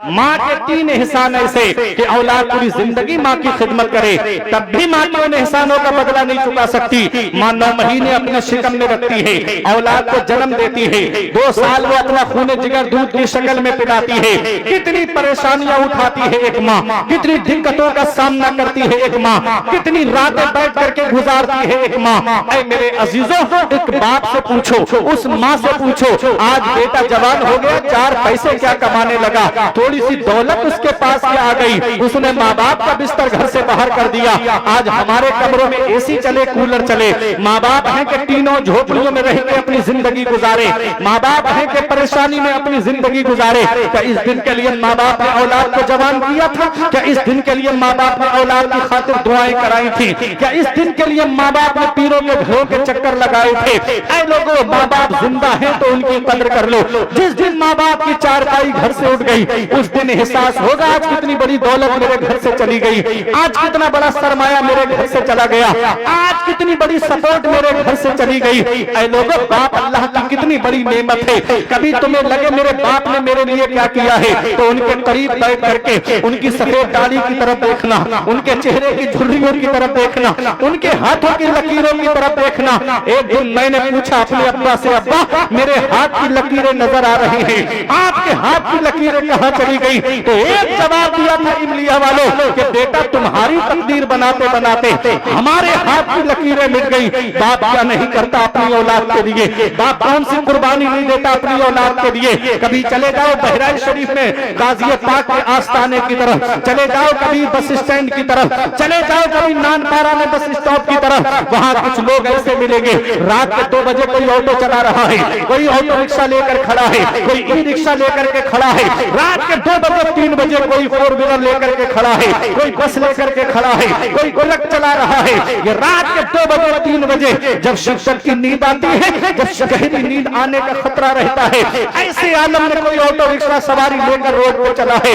माँ के 3 एहसान ऐसे कि औलाद पूरी जिंदगी माँ की खिदमत करे, तब भी माँ के उन एहसानों का बदला नहीं चुका सकती। माँ 9 महीने अपने शिकम में रखती है, औलाद को जन्म देती है, 2 साल वो अपना खून जिगर दूध की शक्ल में पिलाती है। कितनी परेशानियां उठाती है एक माँ, कितनी दिक्कतों का सामना करती है एक माँ, कितनी रातें बैठ करके गुजारती है एक माँ। ऐ मेरे अजीजों, एक बाप से पूछो, उस माँ से पूछो, आज बेटा जवान हो गया, 4 पैसे क्या कमाने लगा, थोड़ी सी दौलत उसके पास क्या आ गई, उसने माँ बाप का बिस्तर घर से बाहर कर दिया। आज हमारे कमरों में एसी चले, कूलर चले, माँ बाप हैं कि तीनों झोपड़ियों में रह के अपनी जिंदगी गुजारे, माँ बाप हैं कि परेशानी में अपनी जिंदगी गुजारे। क्या इस दिन के लिए माँ बाप ने औलाद को जवान किया था? क्या इस दिन के लिए माँ बाप ने औलाद की खातिर दुआएं कराई थी? क्या इस दिन के लिए माँ बाप ने पीरों के घरों के चक्कर लगाए थे? ऐ लोगों, माँ बाप जिंदा हैं तो उनकी कदर कर लो। जिस दिन माँ बाप की चारपाई घर से उठ गई, उस दिन एहसास होगा आज कितनी बड़ी दौलत मेरे घर से चली गई, आज कितना बड़ा सरमाया मेरे घर से चला गया, आज कितनी बड़ी सपोर्ट मेरे घर से चली गई। ऐ लोगों, बाप अल्लाह की कितनी बड़ी नेमत है। कभी तुम्हें लगे मेरे बाप ने मेरे लिए क्या किया है, तो उनके करीब बैठ करके उनकी सफेद दाढ़ी की तरफ देखना, उनके चेहरे की झुर्रियों की तरफ देखना, उनके हाथों की लकीरों की तरफ देखना। एक दिन मैंने पूछा अपने अब्बा से, अब्बा मेरे हाथ की लकीरें नजर आ रही हैं, आपके हाथ की लकीरें कहाँ चली गई? तो एक जवाब दिया था इमलिया वालों कि बेटा तुम्हारी तकदीर बनाते बनाते हमारे हाथ की लकीरें मिट गई। बाप क्या नहीं करता अपनी औलाद के लिए, बाप कौन सी कुर्बानी नहीं देता अपनी औलाद के लिए। कभी चले जाओ बहराइच शरीफ में गाजिया पाक के आस्थाने की तरफ, चले जाओ कभी बस स्टैंड की तरफ, चले जाओ कभी नानपारा में बस स्टॉप की तरफ, वहां कुछ लोग ऐसे मिलेंगे, रात के 2 बजे कोई ऑटो चला रहा है, कोई ऑटो रिक्शा लेकर खड़ा है, कोई ई रिक्शा लेकर के खड़ा है, रात के 2 बजे 3 बजे कोई 4 व्हीलर लेकर के खड़ा है, कोई बस लेकर के खड़ा है, कोई गोलक चला रहा है। ये रात के 2 बजे 3 बजे जब शिक्षक की नींद आती है, जब गहरी नींद आने का खतरा रहता है, ऐसे आलम में कोई ऑटो रिक्शा सवारी लेकर रोड पर चला है,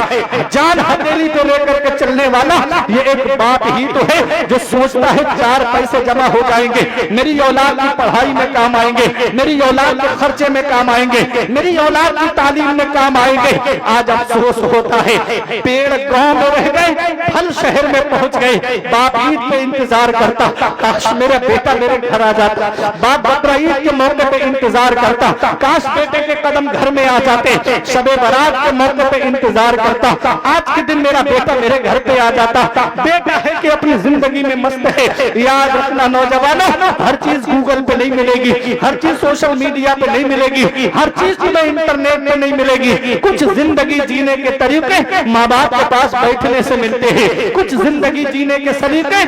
जान हथेली पे लेकर के चलने वाला ये एक बाप ही तो है जो सोचता है 4 पैसे जमा हो जाएंगे, मेरी औलाद की पढ़ाई में काम आएंगे, मेरी औलाद के खर्चे में काम आएंगे, मेरी औलाद की तालीम में काम आएंगे। आज अफसोस होता है, पेड़ गांव में रह गए, फल शहर में पहुंच गए। बाप ईद पे इंतजार करता, काश मेरा बेटा मेरे घर आ जाता, बाप बकरा ईद के मौके पे इंतजार करता, काश बेटे के कदम घर में आ जाते, शबे बारात के मौके पे इंतजार करता, आज के दिन मेरा बेटा मेरे घर पे आ जाता। बेटा है कि अपनी जिंदगी में मस्त है। याद रखना नौजवानों, हर चीज गूगल पे नहीं मिलेगी, हर चीज सोशल मीडिया पे नहीं मिलेगी, हर चीज तुम्हें इंटरनेट पे नहीं मिलेगी। कुछ जिंदगी जीने के तरीके माँ बाप के पास बैठने से मिलते हैं, कुछ जिंदगी जीने के सलीके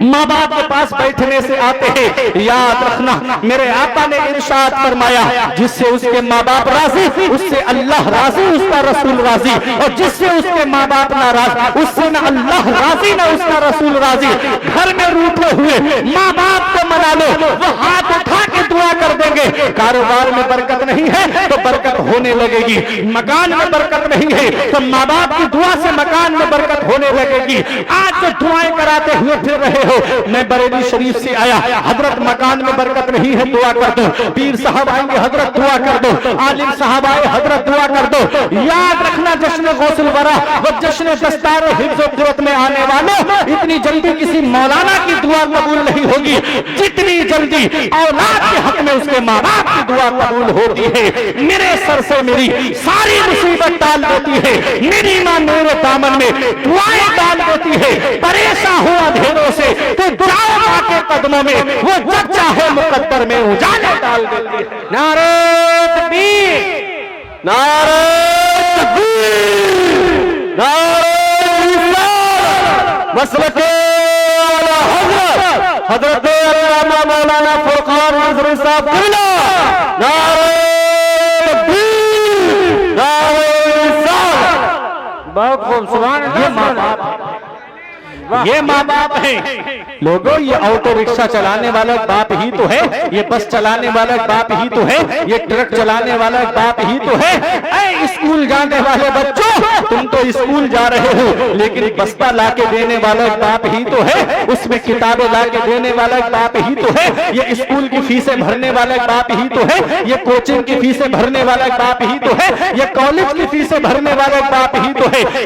माँ बाप के पास बैठने से आते हैं। याद रखना मेरे आका ने इरशाद फरमाया, जिससे उसके माँ बाप राजी उससे अल्लाह राजी, उसका रसूल राजी, और जिससे उसके माँ बाप नाराज उससे न अल्लाह राजी न उसका रसूल राजी। घर में रूठे हुए माँ बाप को मना लो, वो हाथ उठा के दुआ कर देंगे। कारोबार में बरकत नहीं है तो बरकत होने लगेगी, मकान में बरकत नहीं है तो माँ बाप की दुआ से मकान में बरकत होने लगेगी। आज जो दुआएं कराते हुए फिर रहे हो, मैं बरेली शरीफ से आया, हजरत मकान में बरकत नहीं है दुआ कर दो, पीर साहब आएंगे हजरत दुआ कर दो, आलिम साहब आए हजरत दुआ कर दो। याद रखना जश्न गौसुल वरा व जश्न दस्तार हिफ्ज़ कुव्वत में आने वालों, इतनी जल्दी किसी मौलाना की दुआ कबूल नहीं होगी जितनी जल्दी औलाद के हक में उसके माँ बाप की दुआ कबूल होती है। मेरे सर से मेरी सारी मुसीबत टाल देती है, मेरी माँ मेरे दामन में दुआएं डाल देती है। परेशान हो अंधेरों से तो जाओ माँ के कदमों में, वो जब चाहे मुकद्दर में उजाले डाल देती है। नारे तकबीर, नारे तकबीर, नारे मसलके आला हज़रत हज़रत अल्लामा मौलाना फुरकान नज़री साहब किला, नारे तकबीर, नारे रिसालत। बहुत खूब, सुभान अल्लाह। ये माँ बाप हैं लोगों, ये ऑटो रिक्शा चलाने वाला बाप ही तो है, ये बस चलाने वाला बाप ही तो है, ये ट्रक चलाने वाला बाप ही तो है। ऐ स्कूल जाने वाले बच्चों, तुम तो स्कूल जा रहे हो लेकिन बस्ता लाके देने वाला बाप ही तो है, उसमें किताबें लाके देने वाला बाप ही तो है, ये स्कूल की फीसें भरने वाला बाप ही तो है, ये कोचिंग की फीसें भरने वाला बाप ही तो है, ये कॉलेज की फीसें भरने वाला बाप ही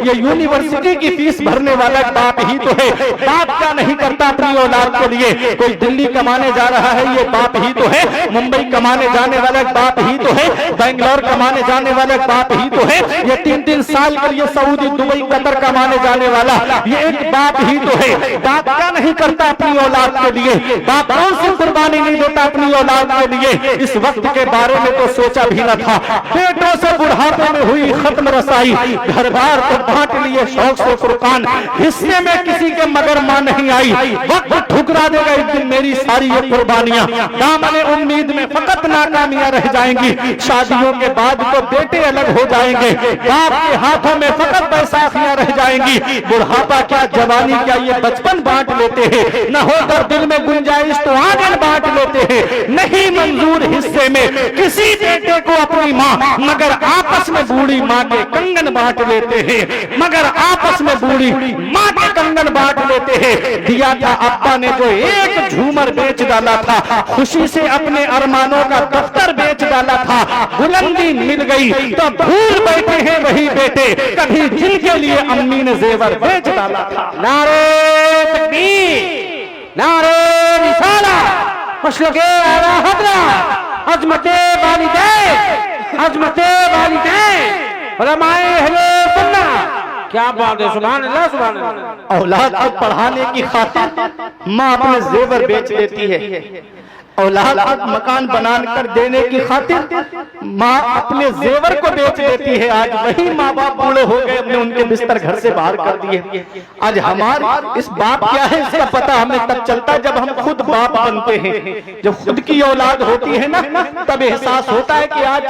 ये यूनिवर्सिटी की फीस भरने वाला बाप ही तो है। बाप क्या नहीं करता अपनी औलाद के लिए। कोई दिल्ली कमाने जा रहा है, ये बाप ही तो है। मुंबई कमाने जाने वाला बाप ही तो है। बेंगलोर कमाने जाने वाला बाप ही तो है। ये 3-3 साल के लिए सऊदी, दुबई, कतर कमाने जाने वाला ये एक बाप ही तो है। बाप क्या नहीं करता अपनी औलाद के लिए। बाप कौन सी कुर्बानी नहीं देता अपनी औलाद के लिए। इस वक्त के बारे में तो सोचा भी न था। बेटों से बुढ़ापे में हुई खत्म रसाई, घर बार को बांट लिए शौक से फुरकान, हिस्से में किसी के मगर मां नहीं आई। वक्त ठुकरा देगा एक दिन मेरी सारी ये कुर्बानियां। दामने उम्मीद में फकत नाकामियां रह जाएंगी। शादियों के बाद तो बेटे अलग हो जाएंगे। बाप के हाथों में फकत बैसाखियां रह जाएंगी। बुढ़ापा क्या, जवानी क्या, ये बचपन बांट लेते हैं। न होकर दिल में गुंजाइश तो आंगन बांट लेते हैं। नहीं मंजूर हिस्से में किसी बेटे को अपनी माँ, मगर आपस में बूढ़ी माँ के कंगन बांट लेते हैं। मगर आपस में बूढ़ी माँ के कंगन बांट लेते हैं। दिया था अब्बा ने जो एक झूमर बेच डाला था, खुशी से अपने अरमानों का दफ्तर बेच डाला था। बुलंदी मिल गई तो भूल बैठे हैं वही बेटे, कभी जिनके लिए अम्मी ने जेवर बेच डाला था। नारे तकबीर, नारे रिसाला, मशरक़े आला हज़रत, अज़मते वालिदैन, अज़मते वालिदैन, उलमाए अहले सुन्नह। क्या बात है, सुभान अल्लाह, सुभान अल्लाह। औलाद को पढ़ाने की खातिर माँ अपने जेवर बेच देती है। औलाद को मकान बनाकर देने की खातिर माँ अपने जेवर को बेच देती है। आज वही माँ बाप बूढ़े हो गए, हमने उनके बिस्तर घर से बाहर कर दिए। आज हमारे इस बाप क्या है इसका पता हमें तब चलता है जब हम खुद बाप बनते हैं। जब खुद की औलाद होती है ना, तब एहसास होता है कि आज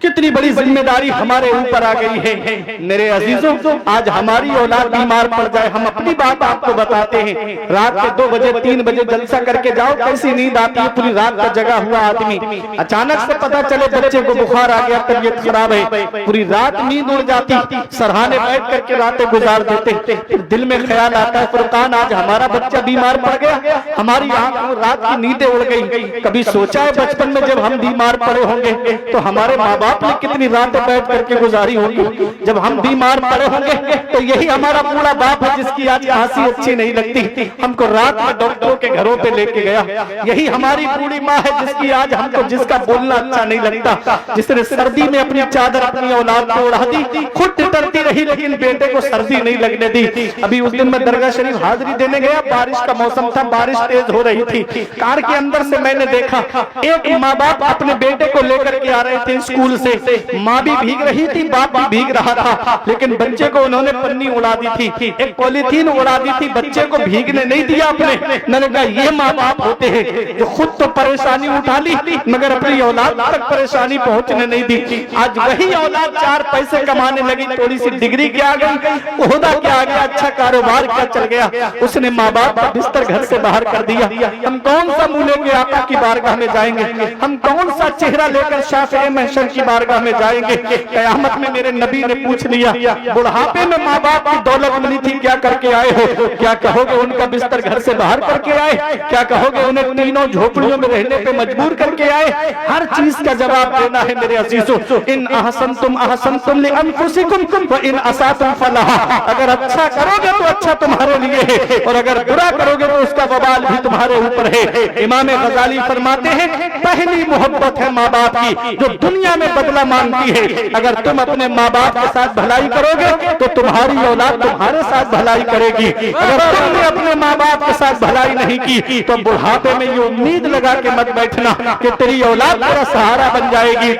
कितनी बड़ी जिम्मेदारी हमारे ऊपर आ गई है। मेरे अजीजों, आज हमारी औलाद बीमार पड़ जाए, हम अपनी बात आपको बताते हैं। रात के 2 बजे 3 बजे जलसा करके जाओ, कैसी नींद आती है। पूरी रात का जगा हुआ आदमी, अचानक से पता चले बच्चे को बुखार आ गया, तबीयत खराब है, पूरी रात नींद उड़ जाती। सरहाने बैठ करके रातें गुजार देते। दिल में ख्याल आता है, फुरकान आज हमारा बच्चा बीमार पड़ गया, हमारी रात की नींदें उड़ गई। कभी सोचा है बचपन में जब हम बीमार पड़े होंगे तो हमारे माँ बाप ने कितनी रातें बैठ करके गुजारी होगी। जब हम बीमार पड़े होंगे तो यही हमारा पूरा बाप है जिसकी आज खांसी अच्छी नहीं लगती, हमको रात में डॉक्टरों के घरों पे लेके गया। यही हमारी बूढ़ी माँ है जिसकी आज हमको जिसका बोलना अच्छा नहीं लगता, जिसने सर्दी में अपनी चादर अपनी औलाद को उड़ा दी, खुद डरती रही लेकिन बेटे को सर्दी नहीं लगने दी। अभी उस दिन मैं दरगाह शरीफ हाजिरी देने गया, बारिश का मौसम था, बारिश तेज हो रही थी। कार के अंदर से मैंने देखा एक माँ बाप अपने बेटे को लेकर के आ रहे थे स्कूल से। माँ भी भीग रही थी, बाप भी भीग रहा था, लेकिन बच्चे को उन्होंने पन्नी उड़ा दी थी, एक पॉलीथीन उड़ा दी थी, बच्चे को भीगने नहीं दिया अपने। मैंने कहा ये माँ बाप होते हैं जो खुद तो परेशानी उठा ली मगर अपनी औलाद तक परेशानी पहुंचने नहीं दी। आज वही औलाद 4 पैसे कमाने लगी, थोड़ी सी डिग्री क्या आ गई, ओहदा क्या आ गया, अच्छा कारोबार क्या चल गया, उसने माँ बाप का बिस्तर घर से बाहर कर दिया। हम कौन सा मुंह लेके आका की बारगाह में जाएंगे, हम कौन सा चेहरा लेकर शाफ़िई महशर की बारगाह में जाएंगे। कयामत में मेरे नबी ने पूछ लिया, बुढ़ापे में माँ बाप की दौलत मिली थी, क्या करके आए हो? क्या कहोगे उनका बिस्तर घर से बाहर करके आए? क्या कहोगे उन्हें तीनों झोपड़ियों में रहने पे मजबूर करके आए? हर चीज का जवाब देना है मेरे अजीजों। इन अहसनतुम अहसनतुम लिअनफुसिकुम व इन असातुम फलहा। अगर अच्छा करोगे तो अच्छा तुम्हारे लिए है, और अगर बुरा करोगे तो उसका वबाल भी तुम्हारे ऊपर है। इमाम गजाली फरमाते हैं, पहली मोहब्बत है माँ बाप की जो दुनिया में बदला मांगती है। अगर तुम अपने माँ बाप के साथ भलाई करोगे तो तुम्हारी औलाद तुम्हारे साथ भलाई करेगी। अगर तुमने अपने माँ बाप के साथ भलाई नहीं की तो बुढ़ापे में ये उम्मीद लगा के मत बैठना कि तेरी औलाद तेरा सहारा बन जाएगी।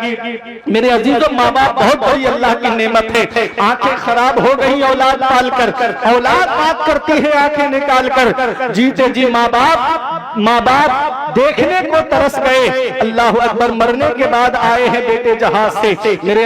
मेरे अजीजों, माँ बाप बहुत बड़ी अल्लाह की नेमत है। आंखें खराब हो गई औलाद पाल कर, औलाद बात करती है आंखें निकाल कर। जीते जी माँ बाप देखने को तरस गए, अल्लाह अकबर, मरने के बाद आए हैं बेटे जहाज से। मेरे